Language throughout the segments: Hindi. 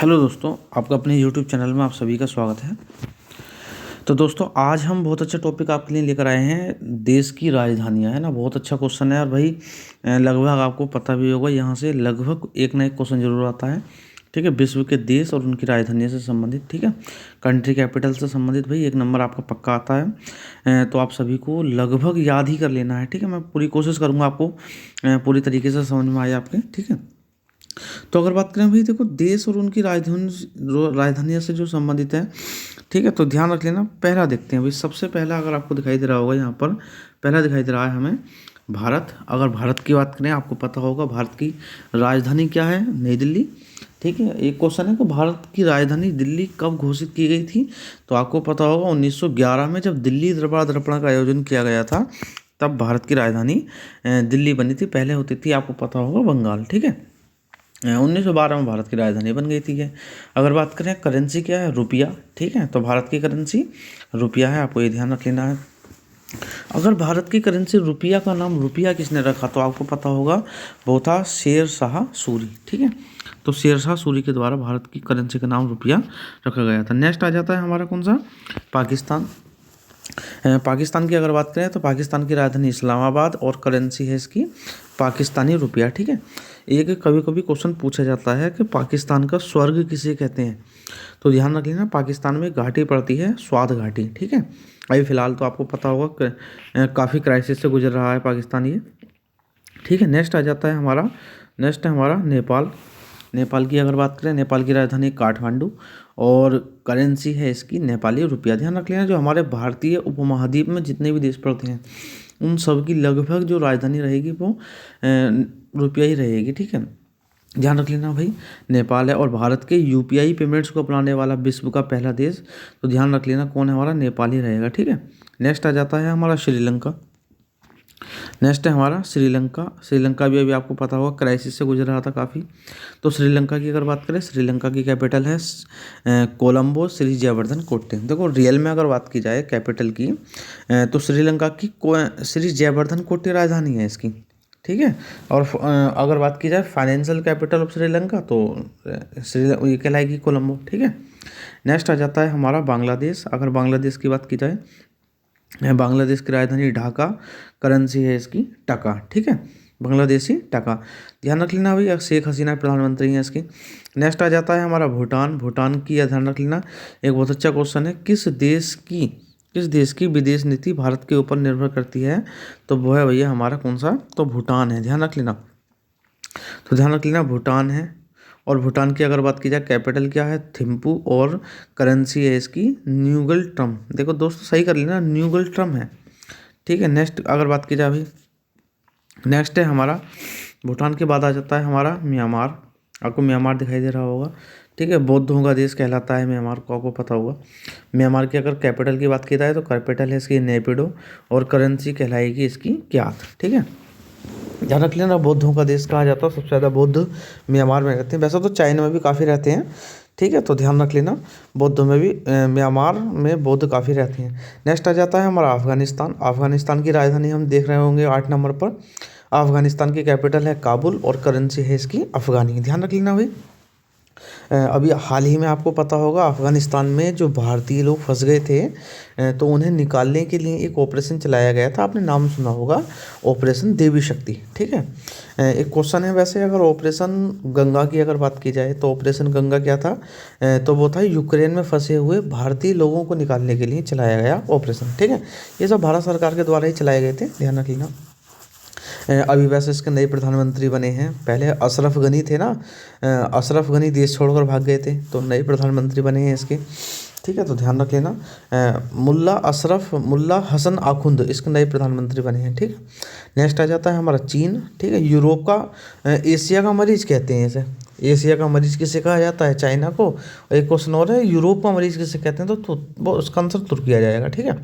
हेलो दोस्तों, आपका अपने यूट्यूब चैनल में आप सभी का स्वागत है। तो दोस्तों, आज हम बहुत अच्छा टॉपिक आपके लिए लेकर आए हैं। देश की राजधानियां, है ना। बहुत अच्छा क्वेश्चन है और भाई लगभग आपको पता भी होगा, यहाँ से लगभग एक ना एक क्वेश्चन जरूर आता है। ठीक है, विश्व के देश और उनकी राजधानियों से संबंधित। ठीक है, कंट्री कैपिटल से संबंधित भाई एक नंबर आपका पक्का आता है। तो आप सभी को लगभग याद ही कर लेना है। ठीक है, मैं पूरी कोशिश करूँगा आपको पूरी तरीके से समझ में आए आपके। ठीक है, तो अगर बात करें भाई, देखो देश और उनकी राजधानियों से जो संबंधित है। ठीक है, तो ध्यान रख लेना। पहला देखते हैं भाई, सबसे पहला अगर आपको दिखाई दे रहा होगा, यहाँ पर पहला दिखाई दे रहा है हमें भारत। अगर भारत की बात करें, आपको पता होगा भारत की राजधानी क्या है, नई दिल्ली। ठीक है, एक क्वेश्चन है कि भारत की राजधानी दिल्ली कब घोषित की गई थी। तो आपको पता होगा 1911 में जब दिल्ली दरबार दर्पण का आयोजन किया गया था, तब भारत की राजधानी दिल्ली बनी थी। पहले होती थी, आपको पता होगा, बंगाल। ठीक है, 1912 में भारत की राजधानी बन गई थी। अगर बात करें करेंसी क्या है, रुपया। ठीक है, तो भारत की करेंसी रुपया है, आपको ये ध्यान रख लेना है। अगर भारत की करेंसी रुपया का नाम रुपया किसने रखा, तो आपको पता होगा वो था शेर शाह सूरी। ठीक है, तो शेर शाह सूरी के द्वारा भारत की करेंसी का नाम रुपया रखा गया था। नेक्स्ट आ जाता है हमारा कौन सा, पाकिस्तान। पाकिस्तान की अगर बात करें तो पाकिस्तान की राजधानी इस्लामाबाद और करेंसी है इसकी पाकिस्तानी रुपया। ठीक है, एक कभी कभी क्वेश्चन पूछा जाता है कि पाकिस्तान का स्वर्ग किसे कहते हैं। तो ध्यान रख लेना, पाकिस्तान में घाटी पड़ती है, स्वाद घाटी। ठीक है, अभी फिलहाल तो आपको पता होगा काफ़ी क्राइसिस से गुजर रहा है पाकिस्तान ये। ठीक है, नेक्स्ट आ जाता है हमारा, नेक्स्ट है हमारा नेपाल। नेपाल की अगर बात करें, नेपाल की राजधानी काठमांडू और करेंसी है इसकी नेपाली रुपया। ध्यान रख लेना, जो हमारे भारतीय उपमहाद्वीप में जितने भी देश पड़ते हैं, उन सब की लगभग जो राजधानी रहेगी वो रुपया ही रहेगी। ठीक है, ध्यान रख लेना भाई, नेपाल है। और भारत के यूपीआई पेमेंट्स को अपनाने वाला विश्व का पहला देश, तो ध्यान रख लेना कौन है, हमारा नेपाल ही रहेगा। ठीक है, नेक्स्ट आ जाता है हमारा श्रीलंका। नेक्स्ट है हमारा श्रीलंका। श्रीलंका भी अभी आपको पता होगा क्राइसिस से गुजर रहा था काफ़ी। तो श्रीलंका की अगर बात करें, श्रीलंका की कैपिटल है कोलंबो श्री जयवर्धन कोट्टे। देखो रियल में अगर बात की जाए कैपिटल की, तो श्रीलंका की श्री जयवर्धन कोट्टे राजधानी है इसकी। ठीक है, और अगर बात की जाए फाइनेंशियल कैपिटल ऑफ श्रीलंका, तो ये कहलाएगी कोलंबो। ठीक है, नेक्स्ट आ जाता है हमारा बांग्लादेश। अगर बांग्लादेश की बात की जाए, बांग्लादेश की राजधानी ढाका, करेंसी है इसकी टका। ठीक है, बांग्लादेशी टका। ध्यान रख लेना भाई, शेख हसीना प्रधानमंत्री हैं इसकी। नेक्स्ट आ जाता है हमारा भूटान। भूटान की ध्यान रख लेना, एक बहुत अच्छा क्वेश्चन है, किस देश की विदेश नीति भारत के ऊपर निर्भर करती है। तो वो है भैया हमारा कौन सा, तो भूटान है। ध्यान रख लेना, तो ध्यान रख लेना भूटान है। और भूटान की अगर बात की जाए, कैपिटल क्या है, थिम्पू, और करेंसी है इसकी न्यूगल ट्रम। देखो दोस्तों, सही कर लेना, न्यूगल ट्रम है। ठीक है, नेक्स्ट अगर बात की जाए अभी, नेक्स्ट है हमारा भूटान के बाद आ जाता है हमारा म्यांमार। आपको म्यांमार दिखाई दे रहा होगा। ठीक है, बौद्धों का देश कहलाता है म्यांमार को, आपको पता होगा। म्यांमार की अगर कैपिटल की बात की जाए, तो कैपिटल है इसकी नेपिडो और करेंसी कहलाएगी इसकी क्यात। ठीक है, ध्यान रख लेना, बौद्धों का देश कहा जाता है, सबसे ज़्यादा बौद्ध म्यांमार में रहते हैं। वैसे तो चाइना में भी काफ़ी रहते हैं। ठीक है, तो ध्यान रख लेना, बौद्ध में भी म्यांमार में बौद्ध काफ़ी रहते हैं। नेक्स्ट आ जाता है हमारा अफगानिस्तान। अफगानिस्तान की राजधानी हम देख रहे होंगे 8 नंबर पर। अफगानिस्तान की कैपिटल है काबुल और करेंसी है इसकी अफगानी। ध्यान रख लेना भाई, अभी हाल ही में आपको पता होगा अफगानिस्तान में जो भारतीय लोग फंस गए थे, तो उन्हें निकालने के लिए एक ऑपरेशन चलाया गया था। आपने नाम सुना होगा, ऑपरेशन देवी शक्ति। ठीक है, एक क्वेश्चन है वैसे, अगर ऑपरेशन गंगा की अगर बात की जाए, तो ऑपरेशन गंगा क्या था, तो वो था यूक्रेन में फंसे हुए भारतीय लोगों को निकालने के लिए चलाया गया ऑपरेशन। ठीक है, ये सब भारत सरकार के द्वारा ही चलाए गए थे, ध्यान रख लेना। अभी वैसे इसके नए प्रधानमंत्री बने हैं। पहले अशरफ गनी थे ना, अशरफ गनी देश छोड़कर भाग गए थे, तो नए प्रधानमंत्री बने हैं इसके। ठीक है, तो ध्यान रख लेना, मुल्ला हसन आखुंद इसके नए प्रधानमंत्री बने हैं। ठीक है, नेक्स्ट आ जाता है हमारा चीन। ठीक है, यूरोप का एशिया का मरीज कहते हैं इसे। एशिया का मरीज किसे कहा जाता है, चाइना को। और एक क्वेश्चन और है, यूरोप का मरीज किसे कहते हैं, तो वो उसका आंसर तुर्की आ जाएगा। ठीक है,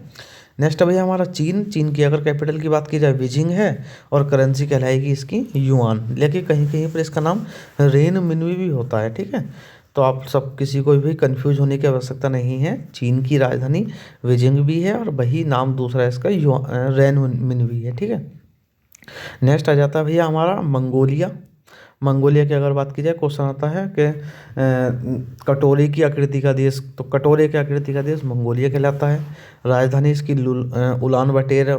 नेक्स्ट भैया हमारा चीन। चीन की अगर कैपिटल की बात की जाए, बीजिंग है और करेंसी कहलाएगी इसकी युआन। लेकिन कहीं कहीं पर इसका नाम रेन मिनवी भी होता है। ठीक है, तो आप सब किसी को भी कंफ्यूज होने की आवश्यकता नहीं है। चीन की राजधानी बीजिंग भी है और वही नाम दूसरा इसका रेन मिनवी है। ठीक है, नेक्स्ट आ जाता है भैया हमारा मंगोलिया। मंगोलिया की अगर बात की जाए, क्वेश्चन आता है कि कटोरे की आकृति का देश, तो कटोरे की आकृति का देश मंगोलिया कहलाता है। राजधानी इसकी उलान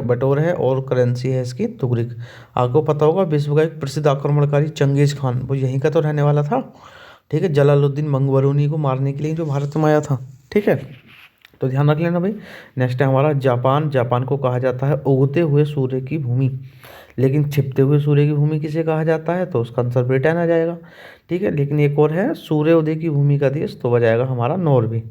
बटोर है और करेंसी है इसकी तुगरिक। आपको पता होगा विश्व का एक प्रसिद्ध आक्रमणकारी चंगेज खान वो यहीं का तो रहने वाला था। ठीक है, जलालुद्दीन मंगवरूनी को मारने के लिए जो भारत में आया था। ठीक है, तो ध्यान रख लेना भाई। नेक्स्ट है हमारा जापान। जापान को कहा जाता है उगते हुए सूर्य की भूमि, लेकिन छिपते हुए सूर्य की भूमि किसे कहा जाता है, तो उसका आंसर ब्रिटेन आ जाएगा। ठीक है, लेकिन एक और है सूर्योदय की भूमि का देश, तो वह जाएगा हमारा नॉर्वे,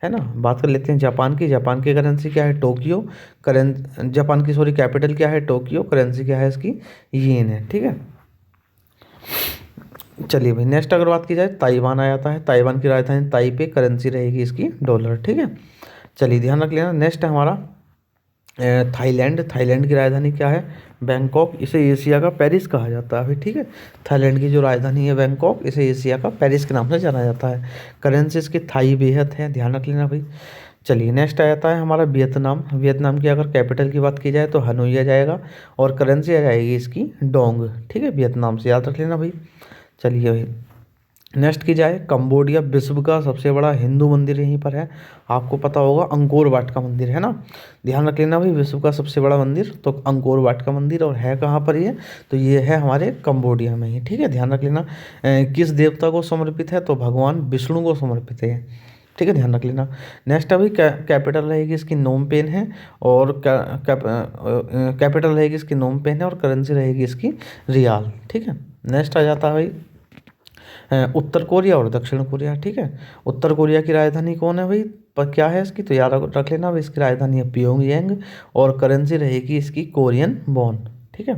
है ना। बात कर लेते हैं जापान की। जापान की करेंसी क्या है, टोक्यो। जापान की सॉरी कैपिटल क्या है, टोक्यो। करेंसी क्या है इसकी, येन है। ठीक है, चलिए भाई नेक्स्ट अगर बात की जाए, ताइवान आ जाता है। ताइवान की राजधानी ताइपे, करेंसी रहेगी इसकी डॉलर। ठीक है, चलिए ध्यान रख लेना। नेक्स्ट है हमारा थाईलैंड। थाईलैंड की राजधानी क्या है, बैंकॉक। इसे एशिया का पेरिस कहा जाता है भाई। ठीक है, थाईलैंड की जो राजधानी है बैंकॉक, इसे एशिया का पेरिस के नाम से जाना जाता है। करेंसी इसकी थाई बेहद है, ध्यान रख लेना भाई। चलिए नेक्स्ट आ जाता है हमारा वियतनाम। वियतनाम की अगर कैपिटल की बात की जाए तो हनोई आ जाएगा और करेंसी आ जाएगी इसकी डोंग। ठीक है, वियतनाम से याद रख लेना भाई। चलिए भाई नेक्स्ट की जाए, कंबोडिया। विश्व का सबसे बड़ा हिंदू मंदिर यहीं पर है, आपको पता होगा अंकोर वाट का मंदिर, है ना। ध्यान रख लेना भाई, विश्व का सबसे बड़ा मंदिर तो अंकोर वाट का मंदिर, और है कहाँ पर ये, तो ये है हमारे कंबोडिया में ही। ठीक है, ध्यान रख लेना। किस देवता को समर्पित है, तो भगवान विष्णु को समर्पित है। ठीक है, ध्यान रख लेना। नेक्स्ट अभी कैपिटल रहेगी इसकी नोम पेन है, और कैपिटल रहेगी इसकी नोम पेन है, और करेंसी रहेगी इसकी रियाल। ठीक है, नेक्स्ट आ जाता है भाई उत्तर कोरिया और दक्षिण कोरिया। ठीक है, उत्तर कोरिया की राजधानी कौन है भाई, पर क्या है इसकी, तो याद रख लेना भाई, इसकी राजधानी है प्योंगयांग, और करेंसी रहेगी इसकी कोरियन वॉन। ठीक है,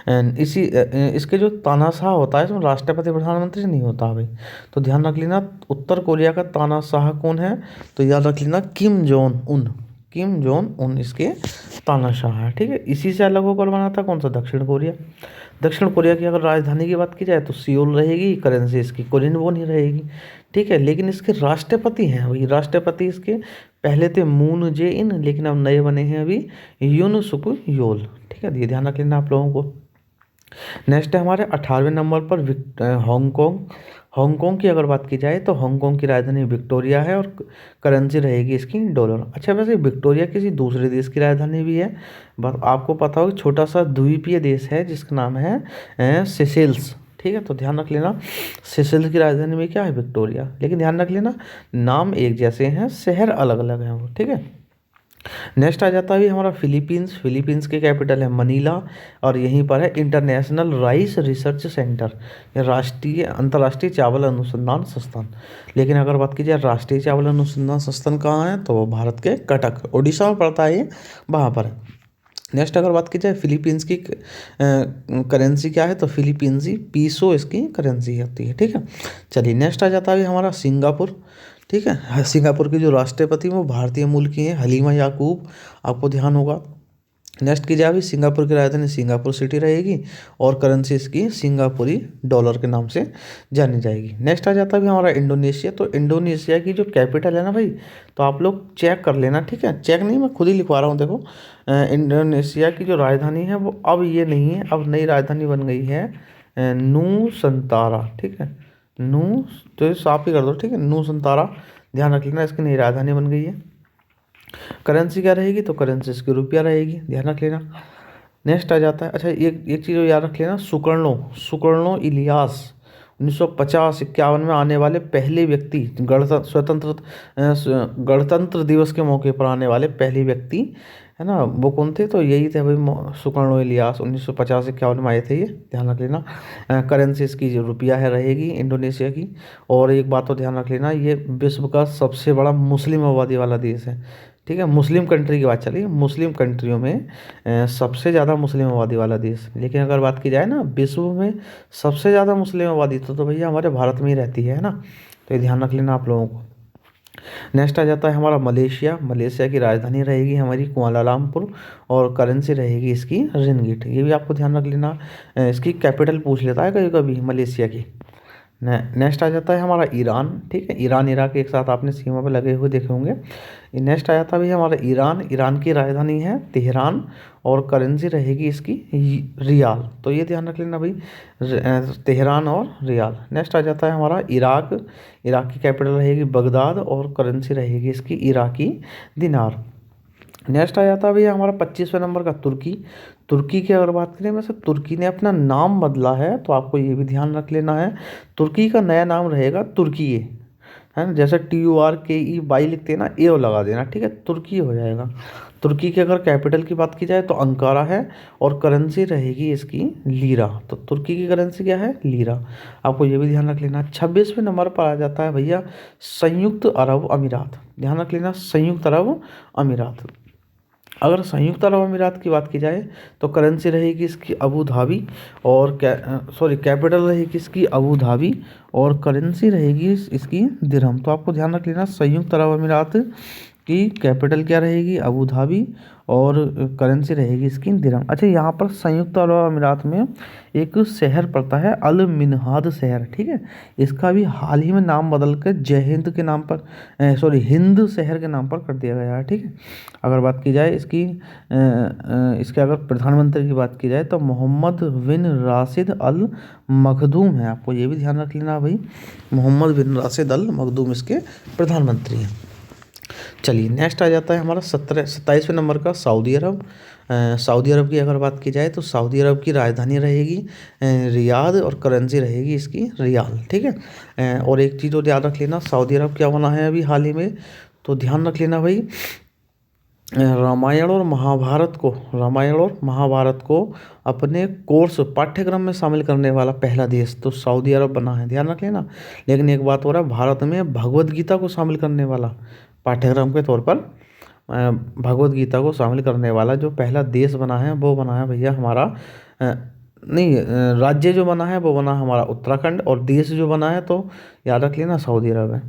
एंड इसके जो तानाशाह होता है इसमें राष्ट्रपति प्रधानमंत्री नहीं होता भाई, तो ध्यान रख लेना। उत्तर कोरिया का तानाशाह कौन है, तो याद रख लेना किम जोन उन। किम जोन उन इसके तानाशाह है। ठीक है, इसी से अलग होकर बना था कौन सा, दक्षिण कोरिया। दक्षिण कोरिया की अगर राजधानी की बात की जाए तो सियोल रहेगी, करेंसी इसकी कोरियन वॉन ही रहेगी। ठीक है, लेकिन इसके राष्ट्रपति हैं वही, राष्ट्रपति इसके पहले थे मून जे इन, लेकिन अब नए बने हैं अभी यून सुक योल। ठीक है, ये ध्यान रख लेना आप लोगों को। नेक्स्ट है हमारे 18वें नंबर पर हांगकांग। हांगकांग की अगर बात की जाए तो हांगकांग की राजधानी विक्टोरिया है, और करेंसी रहेगी इसकी डॉलर। अच्छा, वैसे विक्टोरिया किसी दूसरे देश की राजधानी भी है, बस आपको पता हो छोटा सा द्वीपीय देश है जिसका नाम है सेशेल्स। ठीक है, तो ध्यान रख लेना, सेशेल्स की राजधानी में क्या है, विक्टोरिया, लेकिन ध्यान रख लेना नाम एक जैसे हैं, शहर अलग अलग हैं वो। ठीक है, नेक्स्ट आ जाता है हमारा फिलीपींस। फिलीपींस की कैपिटल है मनीला, और यहीं पर है इंटरनेशनल राइस रिसर्च सेंटर, या राष्ट्रीय अंतर्राष्ट्रीय चावल अनुसंधान संस्थान। लेकिन अगर बात की जाए राष्ट्रीय चावल अनुसंधान संस्थान कहाँ है, तो वो भारत के कटक उड़ीसा में पड़ता है, ये वहाँ पर है। नेक्स्ट अगर बात की जाए फिलीपींस की करेंसी क्या है, तो फिलीपींसी पीसो इसकी करेंसी होती है। ठीक है, चलिए नेक्स्ट आ जाता है हमारा सिंगापुर। ठीक है, सिंगापुर के जो राष्ट्रपति हैं वो भारतीय मूल की हैं, हलीमा याकूब, आपको ध्यान होगा। नेक्स्ट की जाए अभी सिंगापुर की राजधानी सिंगापुर सिटी रहेगी, और करेंसी इसकी सिंगापुरी डॉलर के नाम से जानी जाएगी। नेक्स्ट आ जाता है भी हमारा इंडोनेशिया। तो इंडोनेशिया की जो कैपिटल है ना भाई, तो आप लोग चेक कर लेना। ठीक है, चेक नहीं, मैं खुद ही लिखवा रहा हूँ, देखो इंडोनेशिया की जो राजधानी है वो अब ये नहीं है, अब नई राजधानी बन गई है नूसंतारा। ठीक है, नू, तो साफ ही कर दो। ठीक है, नूसंतारा, ध्यान रख लेना, इसकी नई राजधानी बन गई है। करेंसी क्या रहेगी, तो करेंसी इसकी रुपया रहेगी, ध्यान रख लेना। नेक्स्ट आ जाता है, अच्छा एक चीज़ याद रख लेना, सुकर्णो इलियास 1950-51 में आने वाले पहले व्यक्ति, गणतंत्र दिवस के मौके पर आने वाले पहले व्यक्ति, है ना, वो कौन थे, तो यही थे भाई सुकर्णो इलियास, 1950-51 में आए थे ये, ध्यान रख लेना। करेंसी इसकी जो रुपया है रहेगी इंडोनेशिया की। और एक बात तो ध्यान रख लेना, ये विश्व का सबसे बड़ा मुस्लिम आबादी वाला देश है। ठीक है, मुस्लिम कंट्री की बात चली, मुस्लिम कंट्रियों में सबसे ज़्यादा मुस्लिम आबादी वाला देश। लेकिन अगर बात की जाए ना विश्व में सबसे ज़्यादा मुस्लिम आबादी तो भैया हमारे भारत में ही रहती है ना, तो ये ध्यान रख लेना आप लोगों को। नेक्स्ट आ जाता है हमारा मलेशिया। मलेशिया की राजधानी रहेगी हमारी कुआलालंपुर, और करेंसी रहेगी इसकी रिंगिट, ये भी आपको ध्यान रख लेना। इसकी कैपिटल पूछ लेता है कभी कभी मलेशिया की। नेक्स्ट आ जाता है हमारा ईरान। ठीक है, ईरान इराक एक साथ आपने सीमा पे लगे हुए देखे होंगे। नेक्स्ट आ जाता है भाई हमारा ईरान। ईरान की राजधानी है तेहरान और करेंसी रहेगी इसकी रियाल। तो ये ध्यान रख लेना भाई, तेहरान और रियाल। नेक्स्ट आ जाता है हमारा इराक। इराक की कैपिटल रहेगी बगदाद और करेंसी रहेगी इसकी इराकी दिनार। नेक्स्ट आ जाता है भैया हमारा 25वें नंबर का तुर्की। तुर्की की अगर बात करें, वैसे तुर्की ने अपना नाम बदला है, तो आपको ये भी ध्यान रख लेना है। तुर्की का नया नाम रहेगा तुर्कीये, है ना। जैसे TURKEY लिखते हैं ना, ए लगा देना, ठीक है, तुर्की हो जाएगा। तुर्की की अगर कैपिटल की बात की जाए तो अंकारा है और करेंसी रहेगी इसकी लीरा। तो तुर्की की करेंसी क्या है? लीरा। आपको ये भी ध्यान रख लेना। 26वें नंबर पर आ जाता है भैया संयुक्त अरब अमीरात। ध्यान रख लेना, संयुक्त अरब अमीरात। अगर संयुक्त अरब अमीरात की बात की जाए तो करेंसी रहेगी इसकी अबू धाबी और कैपिटल रहेगी इसकी अबू धाबी और करेंसी रहेगी इसकी दिरहम। तो आपको ध्यान रख लेना, संयुक्त अरब अमीरात की कैपिटल क्या रहेगी? अबू धाबी और करेंसी रहेगी इसकी दिरहम। अच्छा, यहाँ पर संयुक्त अरब अमीरात में एक शहर पड़ता है अल मिनहाद शहर। ठीक है, इसका भी हाल ही में नाम बदल कर जय हिंद के नाम पर हिंद शहर के नाम पर कर दिया गया है। ठीक है, अगर बात की जाए इसके अगर प्रधानमंत्री की बात की जाए तो मोहम्मद बिन राशिद अल मखदूम है। आपको ये भी ध्यान रख लेना भाई, मोहम्मद बिन राशिद अल मखदूम इसके प्रधानमंत्री हैं। चलिए, नेक्स्ट आ जाता है हमारा 27वें नंबर का सऊदी अरब। सऊदी अरब की अगर बात की जाए तो सऊदी अरब की राजधानी रहेगी रियाद और करेंसी रहेगी इसकी रियाल। ठीक है, और एक चीज़ और याद रख लेना, सऊदी अरब क्या बना है अभी हाल ही में, तो ध्यान रख लेना भाई, रामायण और महाभारत को अपने कोर्स पाठ्यक्रम में शामिल करने वाला पहला देश तो सऊदी अरब बना है। ध्यान रख लेना। लेकिन एक बात हो रहा है, भारत में भगवत गीता को शामिल करने वाला पाठ्यक्रम के तौर पर भगवत गीता को शामिल करने वाला जो पहला देश बना है वो बना है भैया हमारा राज्य जो बना है वो बना हमारा उत्तराखंड, और देश जो बना है तो याद रख लेना सऊदी अरब है।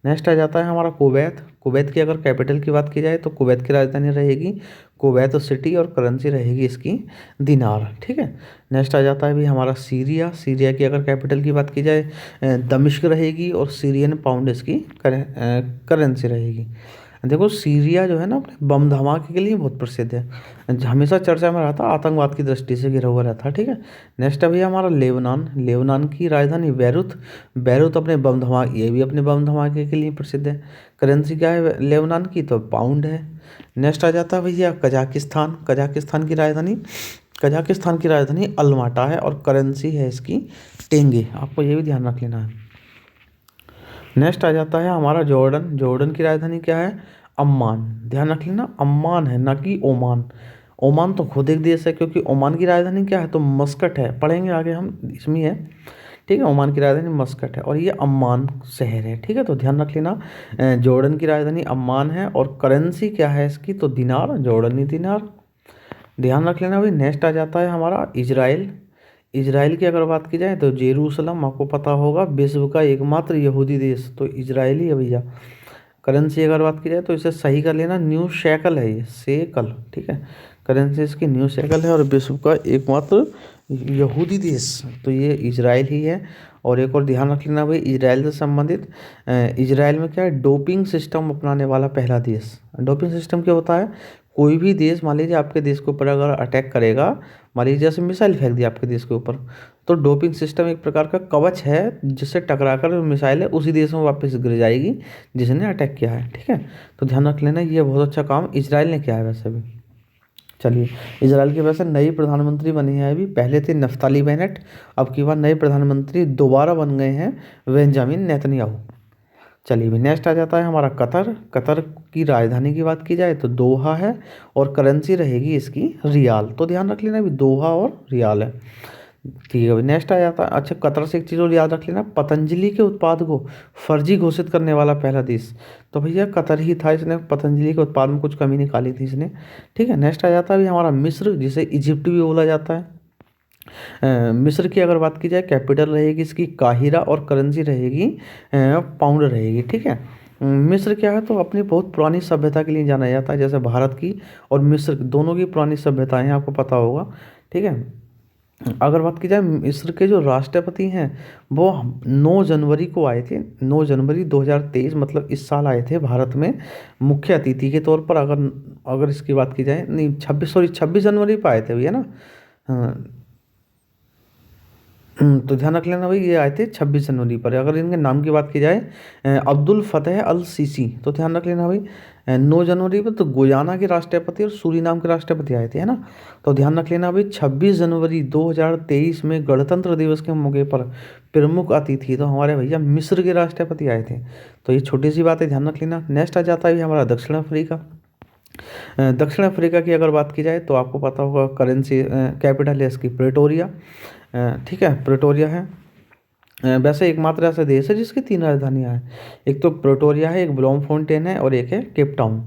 नेक्स्ट आ जाता है हमारा कुवैत। कुवैत की अगर कैपिटल की बात की जाए तो कुवैत की राजधानी रहेगी कुवैत सिटी और करेंसी रहेगी इसकी दिनार। ठीक है, नेक्स्ट आ जाता है भी हमारा सीरिया। सीरिया की अगर कैपिटल की बात की जाए दमिश्क रहेगी और सीरियन पाउंड इसकी करेंसी रहेगी। देखो, सीरिया जो है ना अपने बम धमाके के लिए बहुत प्रसिद्ध है, हमेशा चर्चा में रहता, आतंकवाद की दृष्टि से घिरा हुआ रहता है। ठीक है, नेक्स्ट है भैया हमारा लेबनान। लेबनान की राजधानी बैरूत अपने बम धमाके, ये भी अपने बम धमाके के लिए प्रसिद्ध है। करेंसी क्या है लेबनान की? तो पाउंड है। नेक्स्ट आ जाता है भैया कजाकिस्तान। कजाकिस्तान की राजधानी अलमाटा है और करेंसी है इसकी टेंगे। आपको ये भी ध्यान रख लेना है। नेक्स्ट आ जाता है हमारा जॉर्डन। जॉर्डन की राजधानी क्या है? अम्मान। ध्यान रख लेना, अम्मान है, ना कि ओमान। ओमान तो खुद एक देश है, क्योंकि ओमान की राजधानी क्या है? तो मस्कट है, पढ़ेंगे आगे हम, इसमें है। ठीक है, ओमान की राजधानी मस्कट है और ये अम्मान शहर है। ठीक है, तो ध्यान रख लेना, जॉर्डन की राजधानी अम्मान है और करेंसी क्या है इसकी? तो दिनार, जॉर्डनी दिनार। ध्यान रख लेना भाई। नेक्स्ट आ जाता है हमारा इजराइल। इजराइल की अगर बात की जाए तो जेरूसलम, आपको पता होगा, विश्व का एकमात्र यहूदी देश तो इजराइल ही है भैया। करेंसी अगर बात की जाए तो इसे सही कर लेना, न्यू शेकल है ये, शेकल। ठीक है, करेंसी इसकी न्यू शेकल है और विश्व का एकमात्र यहूदी देश तो ये इजराइल ही है। और एक और ध्यान रख लेना भाई, इजराइल से संबंधित, इजराइल में क्या है? डोपिंग सिस्टम अपनाने वाला पहला देश। डोपिंग सिस्टम क्या होता है? कोई भी देश, मान लीजिए आपके देश के ऊपर अगर अटैक करेगा, मान लीजिए जैसे मिसाइल फेंक दिया आपके देश के ऊपर, तो डोपिंग सिस्टम एक प्रकार का कवच है जिससे टकराकर मिसाइल है उसी देश में वापस गिर जाएगी जिसने अटैक किया है। ठीक है, तो ध्यान रख लेना, ये बहुत अच्छा काम इजराइल ने किया है वैसे भी। चलिए, इजराइल के वैसे नई प्रधानमंत्री बने हैं अभी, पहले थे नफ्ताली बेनेट, अब की बार नए प्रधानमंत्री दोबारा बन गए हैं बेंजामिन नेतन्याहू। चलिए भी, नेक्स्ट आ जाता है हमारा कतर। कतर की राजधानी की बात की जाए तो दोहा है और करेंसी रहेगी इसकी रियाल। तो ध्यान रख लेना भी, दोहा और रियाल है। ठीक है भाई, नेक्स्ट आ जाता है, अच्छा, कतर से एक चीज़ और याद रख लेना, पतंजलि के उत्पाद को फर्जी घोषित करने वाला पहला देश तो भैया कतर ही था। इसने पतंजलि के उत्पाद में कुछ कमी निकाली थी इसने। ठीक है, नेक्स्ट आ जाता है अभी हमारा मिस्र, जिसे इजिप्ट भी बोला जाता है। मिस्र की अगर बात की जाए, कैपिटल रहेगी इसकी काहिरा और करेंसी रहेगी पाउंड रहेगी। ठीक है, मिस्र क्या है? तो अपनी बहुत पुरानी सभ्यता के लिए जाना जाता है, जैसे भारत की और मिस्र दोनों की पुरानी सभ्यताएं हैं, आपको पता होगा। ठीक है, अगर बात की जाए मिस्र के जो राष्ट्रपति हैं वो 9 जनवरी को आए थे, 9 जनवरी 2023, मतलब इस साल आए थे भारत में मुख्य अतिथि के तौर पर। अगर अगर इसकी बात की जाए, नहीं 26 जनवरी पर आए थे भैया ना। हाँ, तो ध्यान रख लेना भाई, ये आए थे 26 जनवरी पर। अगर इनके नाम की बात की जाए, अब्दुल फतेह अल सीसी, तो ध्यान रख लेना भाई। 9 जनवरी पर तो गुयाना के राष्ट्रपति और सूरीनाम के राष्ट्रपति आए थे, है ना। तो ध्यान रख लेना भाई, 26 जनवरी 2023 में गणतंत्र दिवस के मौके पर प्रमुख अतिथि तो हमारे भैया मिस्र के राष्ट्रपति आए थे। तो ये छोटी सी बात है, ध्यान रख लेना। नेक्स्ट आ जाता है हमारा दक्षिण अफ्रीका। दक्षिण अफ्रीका की अगर बात की जाए तो आपको पता होगा करेंसी, कैपिटल है इसकी प्रेटोरिया। ठीक है, प्रेटोरिया है। वैसे एकमात्र ऐसा देश है जिसकी 3 राजधानियां हैं। एक तो प्रेटोरिया है, एक ब्लॉमफोंटेन है और एक है केप टाउन।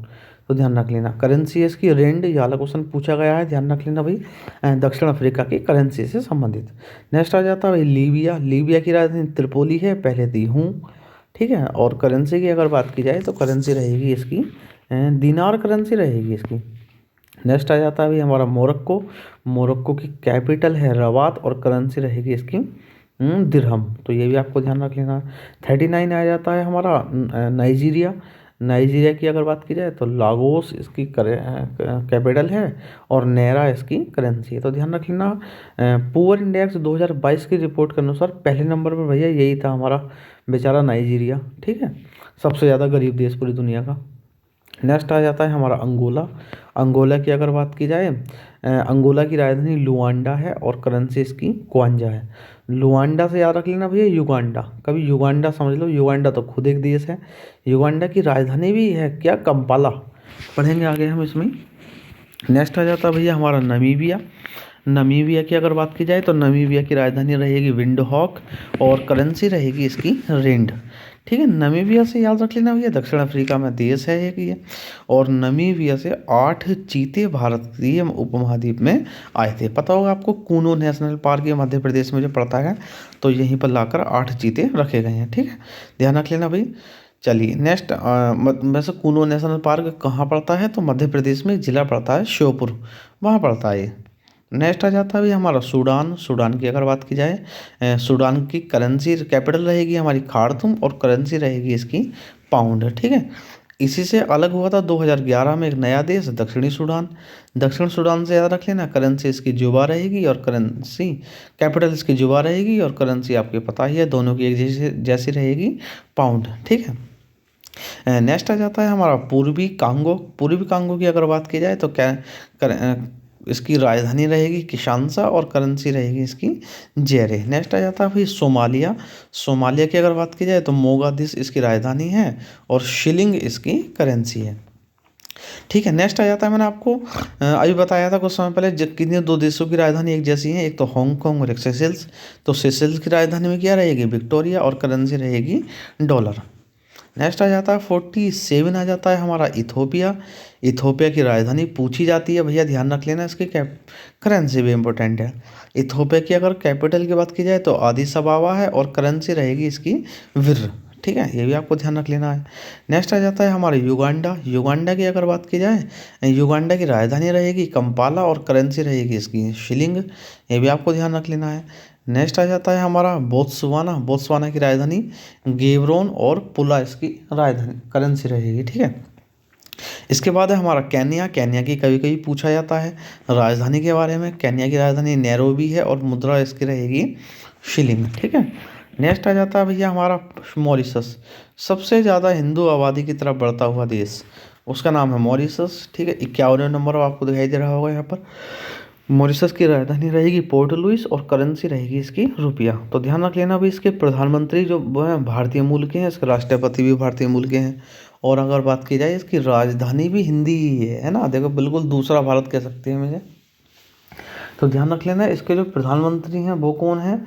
तो ध्यान रख लेना। करेंसी है इसकी रेंड, ये वाला क्वेश्चन पूछा गया है, ध्यान रख लेना भाई। दक्षिण अफ्रीका की करेंसी से संबंधित। नेक्स्ट आ जाता है भाई लीबिया। लीबिया की राजधानी त्रिपोली है, पहले दी हूँ। ठीक है, और करेंसी की अगर बात की जाए तो करेंसी रहेगी इसकी दिनार करेंसी रहेगी इसकी। नेक्स्ट आ जाता है भाई हमारा मोरक्को। मोरक्को की कैपिटल है रबात और करेंसी रहेगी इसकी दिरहम। तो ये भी आपको ध्यान रख लेना। 39 आ जाता है हमारा नाइजीरिया। नाइजीरिया की अगर बात की जाए तो लागोस इसकी कैपिटल है और नेरा इसकी करेंसी है। तो ध्यान रख लेना। पुअर इंडेक्स 2022 की रिपोर्ट के अनुसार पहले नंबर पर भैया यही था हमारा बेचारा नाइजीरिया। ठीक है, सबसे ज़्यादा गरीब देश पूरी दुनिया का। नेक्स्ट आ जाता है हमारा अंगोला। अंगोला की अगर बात की जाए, अंगोला की राजधानी लुआंडा है और करेंसी इसकी क्वांजा है। लुआंडा से याद रख लेना भैया युगांडा, कभी युगांडा समझ लो, युगांडा तो खुद एक देश है। युगांडा की राजधानी भी है क्या, कंपाला, पढ़ेंगे आगे हम इसमें। नेक्स्ट आ जाता है भैया हमारा नमीबिया। नमीबिया की अगर बात की जाए तो नमीबिया की राजधानी रहेगी विंडहॉक और करेंसी रहेगी इसकी रेंड। ठीक है, नमीबिया से याद रख लेना भैया दक्षिण अफ्रीका में देश है एक ये। और नमीबिया से 8 चीते भारतीय उपमहाद्वीप में आए थे। पता होगा आपको कूनो नेशनल पार्क ये मध्य प्रदेश में जो पड़ता है, तो यहीं पर लाकर 8 चीते रखे गए हैं। ठीक है, ध्यान रख लेना भाई। चलिए नेक्स्ट, वैसे कूनो नेशनल पार्क कहाँ पड़ता है, तो मध्य प्रदेश में एक जिला पड़ता है श्योपुर, वहाँ पड़ता है ये। नेक्स्ट आ जाता है भाई हमारा सूडान। सूडान की अगर बात की जाए, सूडान की करेंसी कैपिटल रहेगी हमारी खार्तूम और करेंसी रहेगी इसकी पाउंड। ठीक है, इसी से अलग हुआ था 2011 में एक नया देश दक्षिणी सूडान। दक्षिण सूडान से याद रख लेना, करेंसी इसकी जुबा रहेगी और करेंसी कैपिटल इसकी जुबा रहेगी और करेंसी आपके पता ही है दोनों की एक जैसी जैसी रहेगी, पाउंड। ठीक है, नेक्स्ट आ जाता है हमारा पूर्वी कांगो। पूर्वी कांगो की अगर बात की जाए तो क्या इसकी राजधानी रहेगी किशानसा और करेंसी रहेगी इसकी जेरे। नेक्स्ट आ जाता है भाई सोमालिया। सोमालिया की अगर बात की जाए तो मोगादिश इसकी राजधानी है और शिलिंग इसकी करेंसी है। ठीक है, नेक्स्ट आ जाता है, मैंने आपको अभी बताया था कुछ समय पहले किन्हीं 2 देशों की राजधानी एक जैसी है, एक तो हांगकांग और एक सेशेल्स। तो सेशेल्स की राजधानी में क्या रहेगी, विक्टोरिया और करेंसी रहेगी डॉलर। नेक्स्ट आ जाता है 47 आ जाता है हमारा इथोपिया। इथोपिया की राजधानी पूछी जाती है भैया, ध्यान रख लेना, इसकी करेंसी भी इम्पोर्टेंट है। इथोपिया की अगर कैपिटल की बात की जाए तो आदिस अबाबा है और करेंसी रहेगी इसकी विर। ठीक है, ये भी आपको ध्यान रख लेना है। नेक्स्ट आ जाता है हमारा युगांडा। युगांडा की अगर बात की जाए, युगांडा की राजधानी रहेगी कंपाला और करेंसी रहेगी इसकी शिलिंग, ये भी आपको ध्यान रख लेना है। नेक्स्ट आ जाता है हमारा बोत्सवाना। बोत्सवाना की राजधानी गेवरोन और पुला इसकी राजधानी करेंसी रहेगी। ठीक है, इसके बाद है हमारा केन्या। केन्या की कभी कभी पूछा जाता है राजधानी के बारे में। केन्या की राजधानी नैरोबी है और मुद्रा इसकी रहेगी शिलिंग। ठीक है, नेक्स्ट आ जाता है भैया हमारा मॉरिशस। सबसे ज़्यादा हिंदू आबादी की तरफ बढ़ता हुआ देश, उसका नाम है मॉरिशस। ठीक है, 51वें नंबर आपको दिखाई दे रहा होगा यहाँ पर। मॉरिशस की राजधानी रहेगी पोर्ट लुइस और करेंसी रहेगी इसकी रुपया। तो ध्यान रख लेना भी, इसके प्रधानमंत्री जो वो हैं भारतीय मूल के हैं, इसके राष्ट्रपति भी भारतीय मूल के हैं। और अगर बात की जाए इसकी राजधानी भी हिंदी ही है ना, देखो बिल्कुल दूसरा भारत कह सकते हैं मुझे। तो ध्यान रख लेना, इसके जो प्रधानमंत्री हैं वो कौन है,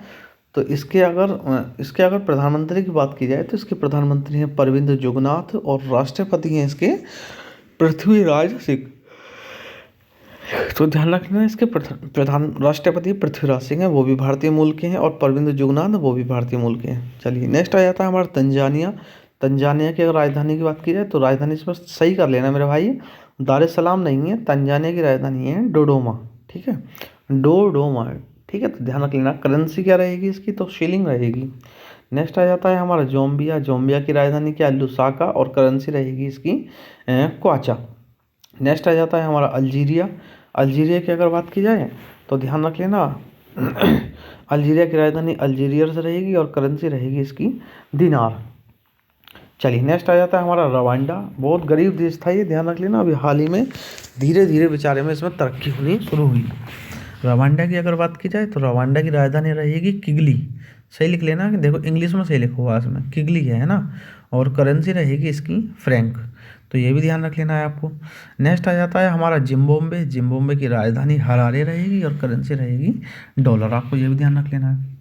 तो इसके अगर प्रधानमंत्री की बात की जाए तो इसके प्रधानमंत्री हैं प्रविंद जुगनाथ और राष्ट्रपति हैं इसके पृथ्वीराज सिंह। तो ध्यान रखना, इसके प्रधान राष्ट्रपति पृथ्वीराज सिंह हैं, वो भी भारतीय मूल के हैं, और प्रविंद जुगनाथ वो भी भारतीय मूल के हैं। चलिए नेक्स्ट आ जाता है हमारा तंजानिया। तंजानिया की अगर राजधानी की बात की जाए तो राजधानी इसमें सही कर लेना मेरे भाई, दार es सलाम नहीं है, तंजानिया की राजधानी है डोडोमा। ठीक है, डोडोमा। ठीक है, तो ध्यान रख लेना। करेंसी क्या रहेगी इसकी, तो शिलिंग रहेगी। नेक्स्ट आ जाता है हमारा जोम्बिया। जोम्बिया की राजधानी क्या है, लुसाका, और करेंसी रहेगी इसकी क्वाचा। नेक्स्ट आ जाता है हमारा अल्जीरिया। अल्जीरिया की अगर बात की जाए तो ध्यान रख लेना अल्जीरिया की राजधानी अल्जीरियर्स रहेगी और करेंसी रहेगी इसकी दिनार। चलिए नेक्स्ट आ जाता है हमारा रवांडा। बहुत गरीब देश था ये, ध्यान रख लेना। अभी हाल ही में धीरे धीरे बेचारे में इसमें तरक्की होनी शुरू हुई। रवांडा की अगर बात की जाए तो रवांडा की राजधानी रहेगी किगली। सही लिख लेना, कि देखो इंग्लिश में सही लिखा हुआ इसमें, किगली है ना। और करेंसी रहेगी इसकी फ्रैंक। तो ये भी ध्यान रख लेना है आपको। नेक्स्ट आ जाता है हमारा जिम्बाब्वे। जिम्बाब्वे की राजधानी हरारे रहेगी और करेंसी रहेगी डॉलर। आपको ये भी ध्यान रख लेना है।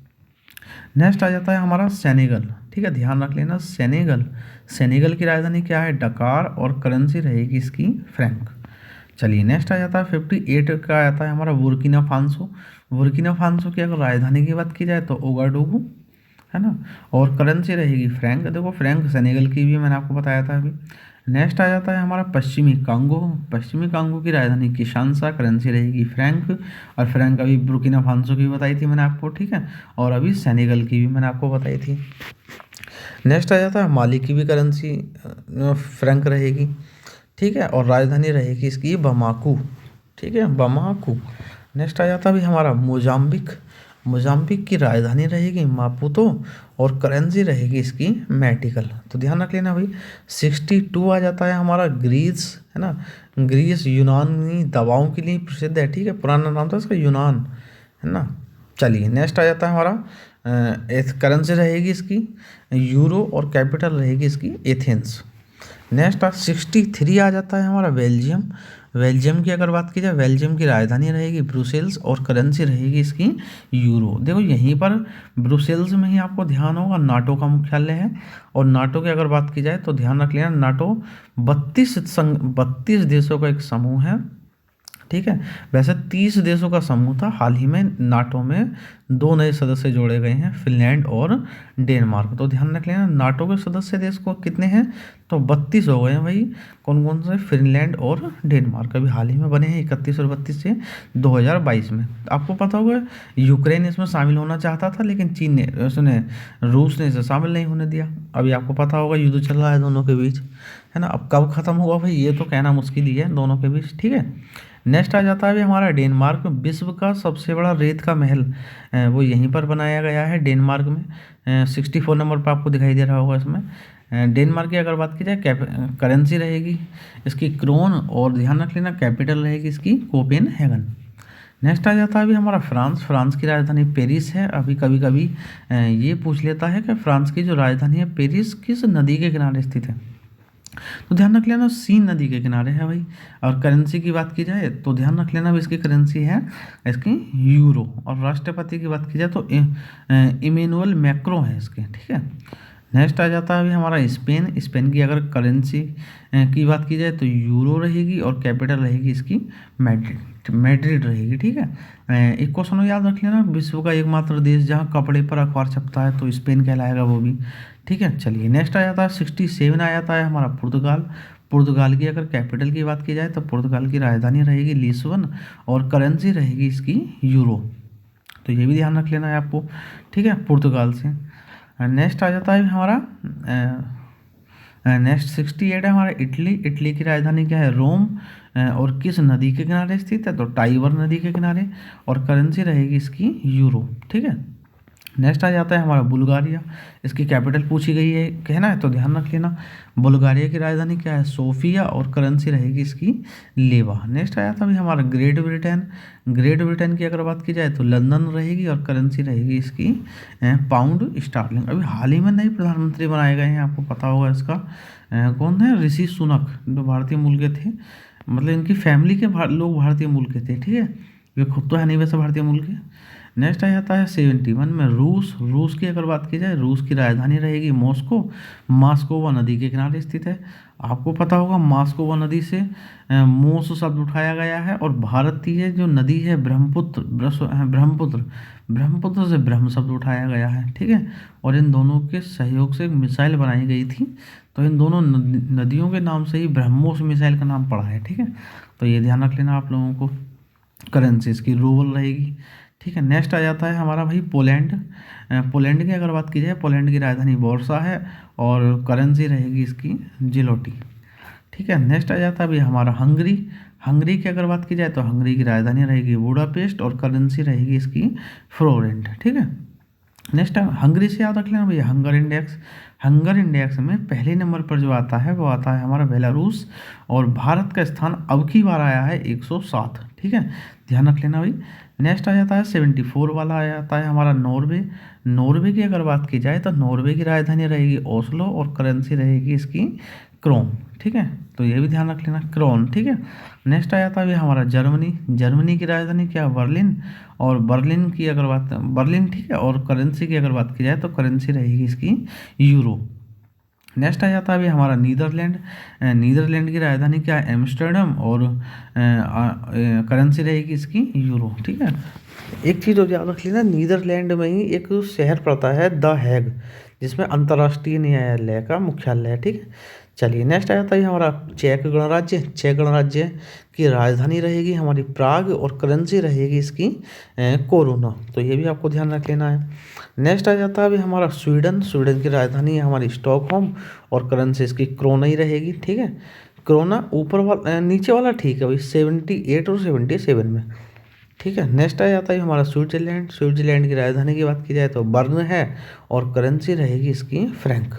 नेक्स्ट आ जाता है हमारा सेनेगल। ठीक है, ध्यान रख लेना सेनेगल। सेनेगल की राजधानी क्या है, डकार, और करेंसी रहेगी इसकी फ्रैंक। चलिए नेक्स्ट आ जाता है 58 का आता है हमारा बुर्किना फांसो। बुर्किना फांसो की अगर राजधानी की बात की जाए तो ओगाडोगू है ना, और करेंसी रहेगी फ्रैंक। देखो फ्रैंक सेनेगल की भी मैंने आपको बताया था अभी। नेक्स्ट आ जाता है हमारा पश्चिमी कांगो। पश्चिमी कांगो की राजधानी किशानसा, करेंसी रहेगी फ्रैंक। और फ्रैंक अभी बुर्किना फांसो की भी बताई थी मैंने आपको, ठीक है, और अभी सेनेगल की भी मैंने आपको बताई थी। नेक्स्ट आ जाता है माली की भी करेंसी फ्रैंक रहेगी, ठीक है, और राजधानी रहेगी इसकी बमाकू। ठीक है, बमाकू। नेक्स्ट आ जाता है अभी हमारा मोजाम्बिक। मोजाम्बिक की राजधानी रहेगी मापुतो, और करेंसी रहेगी इसकी मैटिकल। तो ध्यान रख लेना भाई। 62 आ जाता है हमारा ग्रीस, है ना। ग्रीस यूनानी दवाओं के लिए प्रसिद्ध है, ठीक है, पुराना नाम था इसका यूनान, है ना। चलिए नेक्स्ट आ जाता है हमारा करेंसी रहेगी इसकी यूरो, और कैपिटल रहेगी इसकी एथेंस। नेक्स्ट 63 आ जाता है हमारा बेल्जियम। बेल्जियम की अगर बात की जाए, बेल्जियम की राजधानी रहेगी ब्रुसेल्स, और करेंसी रहेगी इसकी यूरो। देखो यहीं पर ब्रुसेल्स में ही आपको ध्यान होगा नाटो का मुख्यालय है। और नाटो की अगर बात की जाए तो ध्यान रख लेना, नाटो 32 देशों का एक समूह है, ठीक है। वैसे 30 देशों का समूह था, हाल ही में नाटो में 2 नए सदस्य जोड़े गए हैं, फिनलैंड और डेनमार्क। तो ध्यान रख लेना नाटो के सदस्य देश को कितने हैं, तो 32 हो गए हैं भाई। कौन कौन से, फिनलैंड और डेनमार्क अभी हाल ही में बने हैं 31 और 32 से 2022 में। आपको पता होगा यूक्रेन इसमें शामिल होना चाहता था, लेकिन चीन ने, उसने, रूस ने इसे शामिल नहीं होने दिया। अभी आपको पता होगा युद्ध चल रहा है दोनों के बीच, है ना। अब कब खत्म होगा भाई ये तो कहना मुश्किल ही है दोनों के बीच, ठीक है। नेक्स्ट आ जाता है हमारा डेनमार्क। विश्व का सबसे बड़ा रेत का महल वो यहीं पर बनाया गया है डेनमार्क में। 64 नंबर पर आपको दिखाई दे रहा होगा इसमें। डेनमार्क की अगर बात की जाए करेंसी रहेगी इसकी क्रोन, और ध्यान रख लेना कैपिटल रहेगी इसकी कोपेनहेगन। नेक्स्ट आ जाता है अभी हमारा फ्रांस। फ्रांस की राजधानी पेरिस है। अभी कभी कभी ये पूछ लेता है कि फ्रांस की जो राजधानी है पेरिस किस नदी के किनारे स्थित है, तो ध्यान रख लेना सीन नदी के किनारे है भाई। और करेंसी की बात की जाए तो ध्यान रख लेना इसकी करेंसी है इसकी यूरो। और राष्ट्रपति की बात की जाए तो इमैनुअल मैक्रो है इसके, ठीक है। नेक्स्ट आ जाता है अभी हमारा स्पेन। स्पेन की अगर करेंसी की बात की जाए तो यूरो रहेगी, और कैपिटल रहेगी इसकी मैड्रिड, मैड्रिड रहेगी, ठीक है। एक क्वेश्चन याद रख लेना, विश्व का एकमात्र देश जहाँ कपड़े पर अखबार छपता है तो स्पेन कहलाएगा वो भी, ठीक है। चलिए नेक्स्ट आ जाता है 67 आ जाता है हमारा पुर्तगाल। पुर्तगाल की अगर कैपिटल की बात की जाए तो पुर्तगाल की राजधानी रहेगी लिस्बन, और करेंसी रहेगी इसकी यूरो। तो ये भी ध्यान रख लेना है आपको, ठीक है, पुर्तगाल से। नेक्स्ट आ जाता है हमारा नेक्स्ट 68 है हमारा इटली। इटली की राजधानी क्या है, रोम, और किस नदी के किनारे स्थित है, तो टाइबर नदी के किनारे, और करेंसी रहेगी इसकी यूरो, ठीक है। नेक्स्ट आ जाता है हमारा बुल्गारिया। इसकी कैपिटल पूछी गई है कहना है तो ध्यान रख लेना। बुल्गारिया की राजधानी क्या है, सोफिया, और करेंसी रहेगी इसकी लेवा। नेक्स्ट आ जाता है अभी हमारा ग्रेट ब्रिटेन। ग्रेट ब्रिटेन की अगर बात की जाए तो लंदन रहेगी, और करेंसी रहेगी इसकी पाउंड स्टार्लिंग। अभी हाल ही में नए प्रधानमंत्री बनाए गए हैं, आपको पता होगा इसका कौन है, ऋषि सुनक, जो भारतीय मूल के थे, मतलब इनकी फैमिली के लोग भारतीय मूल के थे, ठीक है, ये खुद तो है नहीं वैसे भारतीय मूल के। नेक्स्ट आ जाता है 71 में रूस। रूस की अगर बात की जाए, रूस की राजधानी रहेगी मॉस्को। मास्कोवा नदी के किनारे स्थित है। आपको पता होगा मास्कोवा नदी से मोस शब्द उठाया गया है, और भारतीय जो नदी है ब्रह्मपुत्र, ब्रह्मपुत्र, ब्रह्मपुत्र से ब्रह्म शब्द उठाया गया है, ठीक है। और इन दोनों के सहयोग से एक मिसाइल बनाई गई थी, तो इन दोनों नदियों के नाम से ही ब्रह्मोस मिसाइल का नाम पड़ा है, ठीक है। तो ये ध्यान रख लेना आप लोगों को। करेंसी इसकी रूबल रहेगी, ठीक है। नेक्स्ट आ जाता है हमारा भाई पोलैंड। पोलैंड की अगर बात की जाए, पोलैंड की राजधानी वॉर्सा है और करेंसी रहेगी इसकी जिलोटी। ठीक है। नेक्स्ट आ जाता है अभी हमारा हंगरी। हंगरी की अगर बात की जाए तो हंगरी की राजधानी रहेगी बुडापेस्ट और करेंसी रहेगी इसकी फ्लोरेंट। ठीक है। नेक्स्ट हंगरी से याद रख लेना भैया हंगर इंडेक्स। हंगर इंडेक्स में पहले नंबर पर जो आता है वो आता है हमारा बेलारूस, और भारत का स्थान अब की बार आया है 107। ठीक है, ध्यान रख लेना भाई। नेक्स्ट आ जाता है 74 वाला, आ जाता है हमारा नॉर्वे। नॉर्वे की अगर बात की जाए तो नॉर्वे की राजधानी रहेगी ओस्लो और करेंसी रहेगी इसकी क्रोन। ठीक है, तो ये भी ध्यान रख लेना, क्रोन। ठीक है। नेक्स्ट आ जाता है हमारा जर्मनी। जर्मनी की राजधानी क्या, बर्लिन, और बर्लिन की अगर बात, बर्लिन, ठीक है, और करेंसी की अगर बात की जाए तो करेंसी रहेगी इसकी यूरो। नेक्स्ट आ जाता है अभी हमारा नीदरलैंड। नीदरलैंड की राजधानी क्या है, एम्स्टर्डम, और करेंसी रहेगी इसकी यूरो। ठीक है। एक चीज़ और याद रख लेना, नीदरलैंड में ही एक शहर पड़ता है द हैग, जिसमें अंतर्राष्ट्रीय न्यायालय का मुख्यालय है। ठीक है। चलिए नेक्स्ट आ जाता है हमारा चेक गणराज्य। चेक गणराज्य की राजधानी रहेगी हमारी प्राग और करेंसी रहेगी इसकी कोरोना। तो ये भी आपको ध्यान रख लेना है। नेक्स्ट आ जाता है अभी हमारा स्वीडन। स्वीडन की राजधानी है हमारी स्टॉकहोम और करेंसी इसकी क्रोना ही रहेगी। ठीक है। क्रोना ऊपर वाला, नीचे वाला ठीक है भाई 78 और 77 में। ठीक है। नेक्स्ट आ जाता है हमारा स्विट्जरलैंड। स्विट्जरलैंड की राजधानी की बात की जाए तो बर्न है और करेंसी रहेगी इसकी फ्रैंक।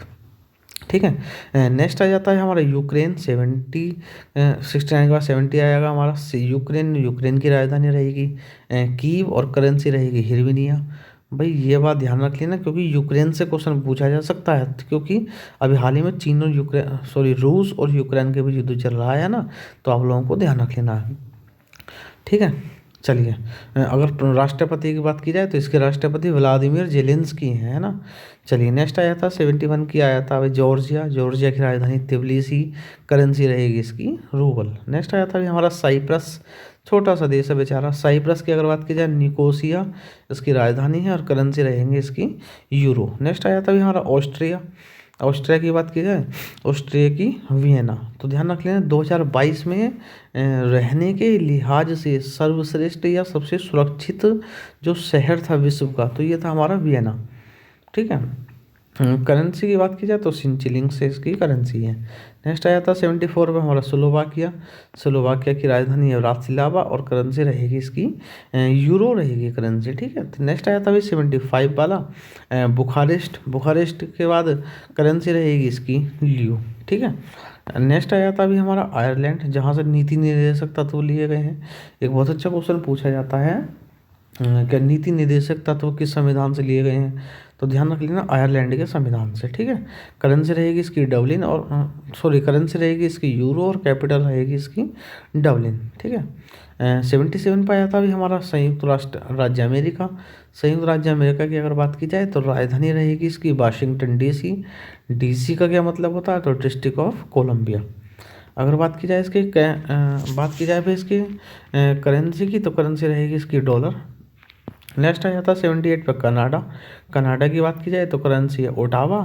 ठीक है। नेक्स्ट आ जाता है हमारा यूक्रेन। 69 के बाद 70 आएगा हमारा यूक्रेन। यूक्रेन की राजधानी रहेगी कीव और करेंसी रहेगी हिरविनिया। भाई ये बात ध्यान रख लेना, क्योंकि यूक्रेन से क्वेश्चन पूछा जा सकता है, क्योंकि अभी हाल ही में चीन और रूस और यूक्रेन के बीच युद्ध चल रहा है ना, तो आप लोगों को ध्यान रख लेना है। ठीक है। चलिए अगर राष्ट्रपति की बात की जाए तो इसके राष्ट्रपति व्लादिमीर जेलेंस्की हैं, है ना। चलिए नेक्स्ट आया था 71 की, आया था अभी जॉर्जिया। जॉर्जिया की राजधानी तिबिलिसी, करेंसी रहेगी इसकी रूबल। नेक्स्ट आया था अभी हमारा साइप्रस। छोटा सा देश है बेचारा। साइप्रस की अगर बात की जाए निकोसिया इसकी राजधानी है और करेंसी रहेंगे इसकी यूरो। नेक्स्ट आया था अभी हमारा ऑस्ट्रिया। ऑस्ट्रिया की बात की जाए, ऑस्ट्रिया की वियना। तो ध्यान रख लेना 2022 में रहने के लिहाज से सर्वश्रेष्ठ या सबसे सुरक्षित जो शहर था विश्व का, तो ये था हमारा वियना। ठीक है। करेंसी की बात की जाए तो सिंचिलिंग से इसकी करेंसी है। नेक्स्ट आया था 74 में हमारा स्लोवाकिया। स्लोवाकिया की राजधानी है ब्रातिस्लावा और करेंसी रहेगी इसकी यूरो रहेगी करेंसी। ठीक है। तो नेक्स्ट आया था अभी 75 वाला बुखारेस्ट। बुखारेस्ट के बाद करेंसी रहेगी इसकी ल्यू। ठीक है। नेक्स्ट आया था अभी हमारा आयरलैंड, जहाँ से नीति निर्देशक तत्व लिए गए हैं। एक बहुत अच्छा क्वेश्चन पूछा जाता है कि नीति निर्देशक तत्व किस संविधान से लिए गए हैं, तो ध्यान रख लेना आयरलैंड के संविधान से। ठीक है। करेंसी रहेगी इसकी डबलिन, और करेंसी रहेगी इसकी यूरो और कैपिटल रहेगी इसकी डबलिन। ठीक है। 77 पर आया था अभी हमारा संयुक्त राष्ट्र राज्य अमेरिका। संयुक्त राज्य अमेरिका की अगर बात की जाए तो राजधानी रहेगी इसकी वाशिंगटन डीसी। डीसी का क्या मतलब होता है, तो डिस्ट्रिक्ट ऑफ कोलंबिया। अगर बात की जाए इसकी बात की जाए फिर इसकी करेंसी की, तो करेंसी रहेगी इसकी डॉलर। नेक्स्ट आ जाता है 78 पे कनाडा। कनाडा की बात की जाए तो करेंसी है ओटावा,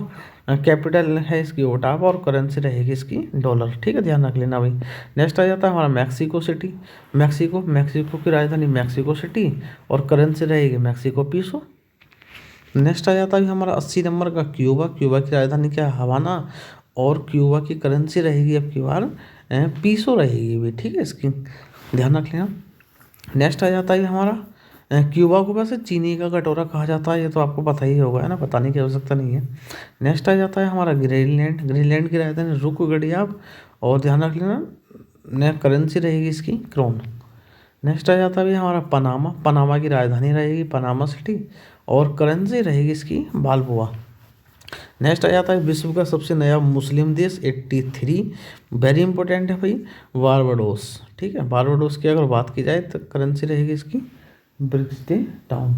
कैपिटल है इसकी ओटावा और करेंसी रहेगी इसकी डॉलर। ठीक है, ध्यान रख लेना भाई। नेक्स्ट आ जाता है हमारा मैक्सिको सिटी। मैक्सिको की राजधानी मैक्सिको सिटी और करेंसी रहेगी मैक्सिको पीसो। नेक्स्ट आ जाता है हमारा 80 नंबर का क्यूबा। क्यूबा की राजधानी क्या है, हवाना, और क्यूबा की करेंसी रहेगी अब की बार पीसो रहेगी भी। ठीक है, इसकी ध्यान रख लेना। नेक्स्ट आ जाता है हमारा क्यूबा को वैसे चीनी का कटोरा कहा जाता है, ये तो आपको पता ही होगा, है ना, बताने की आवश्यकता नहीं है। नेक्स्ट आ जाता है हमारा ग्रीनलैंड। ग्रीनलैंड की राजधानी रुक गड़ी आप, और ध्यान रख लेना नया करेंसी रहेगी इसकी क्रोन। नेक्स्ट आ जाता है हमारा पनामा। पनामा की राजधानी रहेगी पनामा सिटी और करेंसी रहेगी इसकी बालबुआ। नेक्स्ट आ जाता है विश्व का सबसे नया मुस्लिम देश 83, वेरी इंपॉर्टेंट है भाई, बारबाडोस। ठीक है, बारबाडोस की अगर बात की जाए तो करेंसी रहेगी इसकी ब्रिक्सडे टाउन,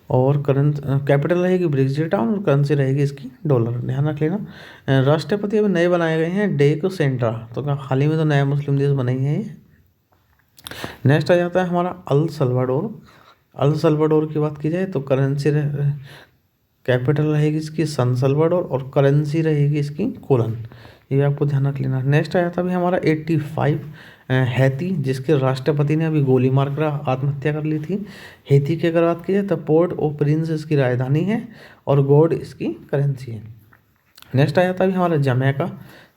और कैपिटल रहेगी ब्रिक्सडे टाउन और करेंसी रहेगी इसकी डॉलर। ध्यान रख लेना। राष्ट्रपति अभी नए बनाए गए हैं डेको सेंट्रा, तो हाल ही में तो नया मुस्लिम देश बने ही हैं ये। नेक्स्ट आ जाता है हमारा अल सल्वाडोर। अल सल्वाडोर की बात की जाए तो करेंसी कैपिटल रहेगी इसकी सन सल्वाडोर और करेंसी रहेगी इसकी कोलन। ये आपको ध्यान रख लेना। नेक्स्ट आया था अभी हमारा 85। हैती, जिसके राष्ट्रपति ने अभी गोली मारकर आत्महत्या कर ली थी। हैती की अगर बात की जाए तो पोर्ट ओ प्रिंस इसकी राजधानी है और गॉड इसकी करेंसी है। नेक्स्ट आ जाता है अभी हमारा जमैका।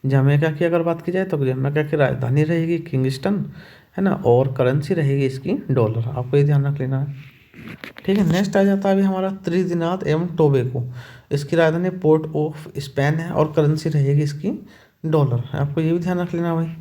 जमैका की अगर बात की जाए तो जमैका की राजधानी रहेगी किंगस्टन, है ना, और करेंसी रहेगी इसकी डॉलर। आपको ये ध्यान रख लेना है, ठीक है। नेक्स्ट आ जाता है अभी हमारा त्रिनिदाद एवं टोबैगो। इसकी राजधानी पोर्ट ऑफ स्पेन है और करेंसी रहेगी इसकी डॉलर है। आपको ये भी ध्यान रख लेना भाई।